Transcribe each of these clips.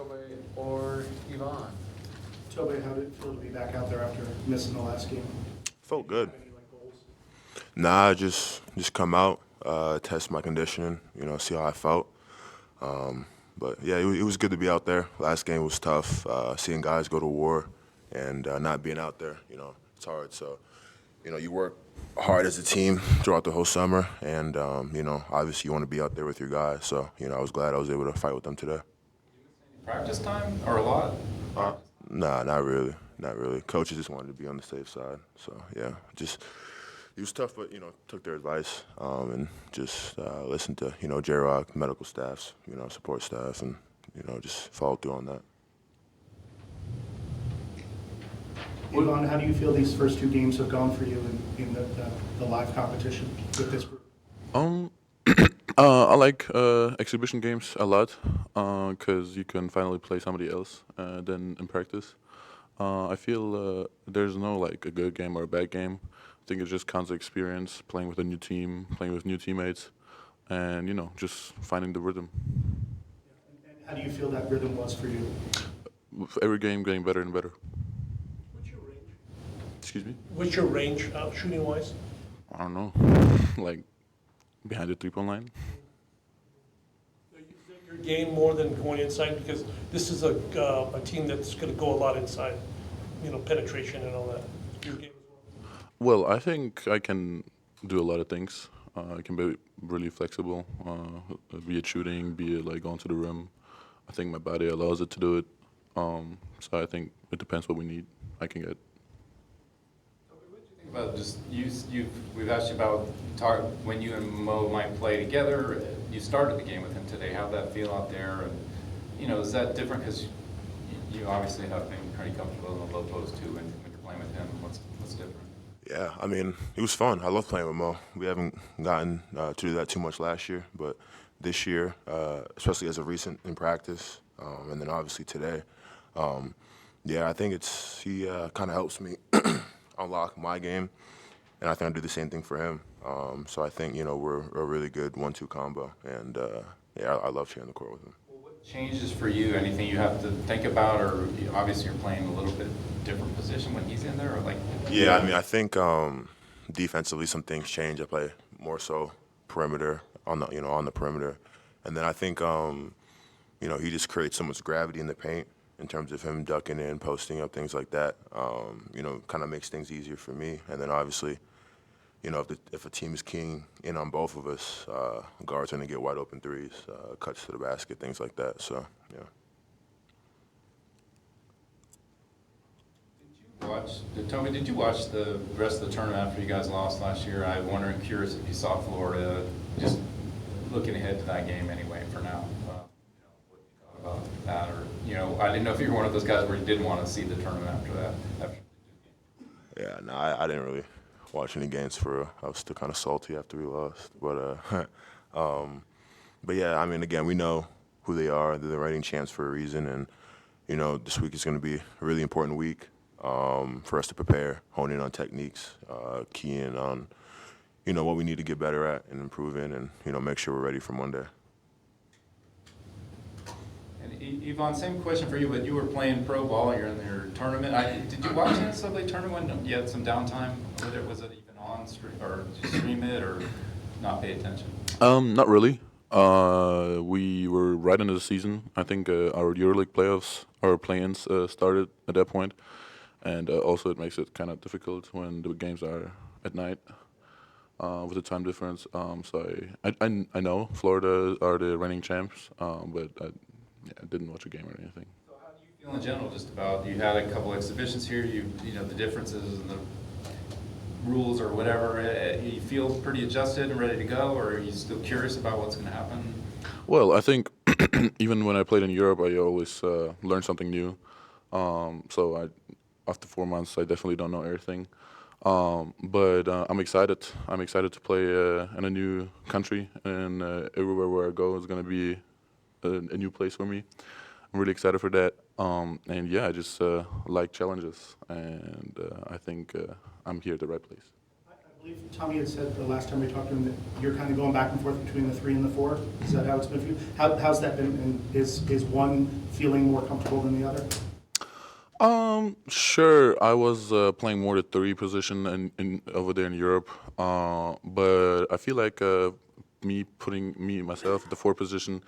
Tobe or Ivan? Tobe, how did it feel to be back out there after missing the last game? Felt good. Any, goals? Nah, just come out, test my conditioning, see how I felt. But yeah, it was good to be out there. Last game was tough. Seeing guys go to war and not being out there, it's hard. So, you work hard as a team throughout the whole summer, and obviously you want to be out there with your guys. So, I was glad I was able to fight with them today. Practice time or a lot? Nah, not really. Not really. Coaches just wanted to be on the safe side. So, yeah, it was tough, but, took their advice and just listened to, J-Rock, medical staffs, support staff, and, just followed through on that. Ivan, how do you feel these first two games have gone for you in the live competition with this group? I like exhibition games a lot because you can finally play somebody else than in practice. I feel there's no like a good game or a bad game. I think it just counts as experience, playing with a new team, playing with new teammates, and just finding the rhythm. And how do you feel that rhythm was for you? With every game getting better and better. What's your range? Excuse me? What's your range shooting wise? I don't know, like behind the 3-point line. Your game more than going inside because this is a team that's going to go a lot inside, penetration and all that. Your game as well. Well, I think I can do a lot of things. I can be really flexible, be it shooting, be it like going to the rim. I think my body allows it to do it. So I think it depends what we need. I can get. What do you think about just we've asked you about when you and Mo might play together. You started the game with him today. How'd that feel out there? And is that different because you obviously have been pretty comfortable in the low post too when you're playing with him. What's different? Yeah, I mean, it was fun. I love playing with Mo. We haven't gotten to do that too much last year, but this year, especially as of recent in practice, and then obviously today, yeah, I think he kind of helps me unlock my game, and I think I do the same thing for him. So I think we're a really good 1-2 combo, and yeah, I love sharing the court with him. What changes for you? Anything you have to think about, or obviously you're playing a little bit different position when he's in there, or like? Yeah, I mean, I think defensively some things change. I play more so perimeter on the perimeter, and then I think he just creates so much gravity in the paint in terms of him ducking in, posting up, things like that. Kind of makes things easier for me, and then obviously. If a team is keying in on both of us, guards are going to get wide open threes, cuts to the basket, things like that. So, yeah. Tobe, did you watch the rest of the tournament after you guys lost last year? I'm curious if you saw Florida, just looking ahead to that game anyway for now. What you thought about that, or I didn't know if you were one of those guys where you didn't want to see the tournament after that. Yeah, no, I didn't really watch any games I was still kind of salty after we lost, but yeah, I mean, again, we know who they are. They're the reigning champs for a reason, and this week is going to be a really important week for us to prepare, hone in on techniques, key in on what we need to get better at and improve in, and make sure we're ready for Monday. And Ivan, same question for you, but you were playing pro ball. You're in your tournament. Did you watch the NCAA tournament when you had some downtime? Was it even on stream, or did you stream it, or not pay attention? Not really. We were right into the season. I think our EuroLeague playoffs, our play-ins started at that point, and also it makes it kind of difficult when the games are at night with the time difference. So I know Florida are the reigning champs, but I didn't watch a game or anything. So how do you feel in general just about, you had a couple exhibitions here, the differences in the rules or whatever, you feel pretty adjusted and ready to go, or are you still curious about what's going to happen? Well, I think even when I played in Europe, I always learned something new. So after 4 months, I definitely don't know everything. But I'm excited. I'm excited to play in a new country, and everywhere where I go is going to be a new place for me. I'm really excited for that. And yeah, I just like challenges, and I think I'm here at the right place. I I believe Tommy had said the last time we talked to him that you're kind of going back and forth between the 3 and the 4. Is that how it's been for you? How's that been? And is one feeling more comfortable than the other? Sure. I was playing more the 3 position in over there in Europe, but I feel like me putting myself at the 4 position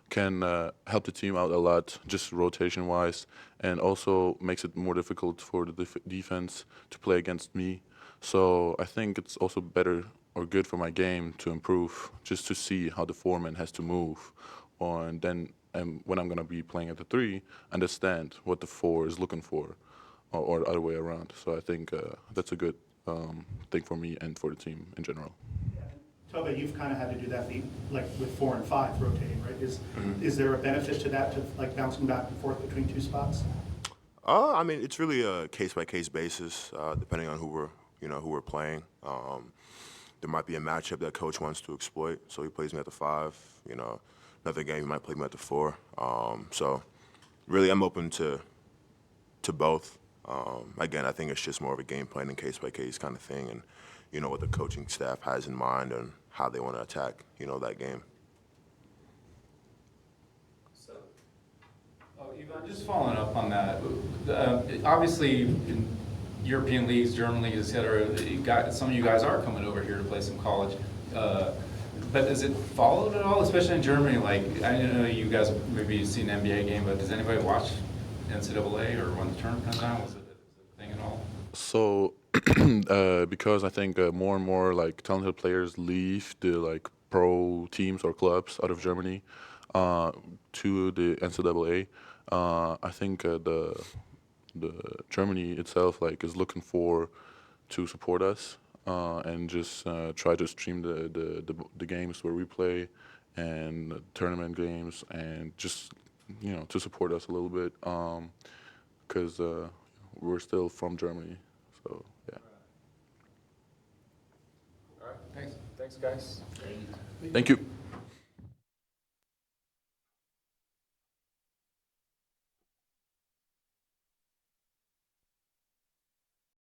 can help the team out a lot, just rotation wise, and also makes it more difficult for the defense to play against me. So I think it's also better or good for my game to improve, just to see how the 4-man has to move, and then when I'm going to be playing at the 3, understand what the 4 is looking for, or the other way around. So I think that's a good thing for me and for the team in general. Tobe, you've kind of had to do that like with 4 and 5 rotating, right? Is there a benefit to that, to like bouncing back and forth between 2 spots? I mean, it's really a case-by-case basis, depending on who we're playing. There might be a matchup that coach wants to exploit, so he plays me at the 5. Another game he might play me at the 4. So really, I'm open to both. Again, I think it's just more of a game plan and case-by-case kind of thing, and what the coaching staff has in mind and how they want to attack that game. So, Ivan, just following up on that, obviously in European leagues, German leagues, et cetera, some of you guys are coming over here to play some college. But is it followed at all, especially in Germany? Like, I know you guys maybe you've seen an NBA game, but does anybody watch NCAA or when the tournament comes on? Was it a thing at all? So, because I think more and more like talented players leave the like pro teams or clubs out of Germany to the NCAA, I think the Germany itself like is looking to support us and just try to stream the games where we play and tournament games, and just to support us a little bit because we're still from Germany. So yeah. All right. Thanks, guys. Thank you.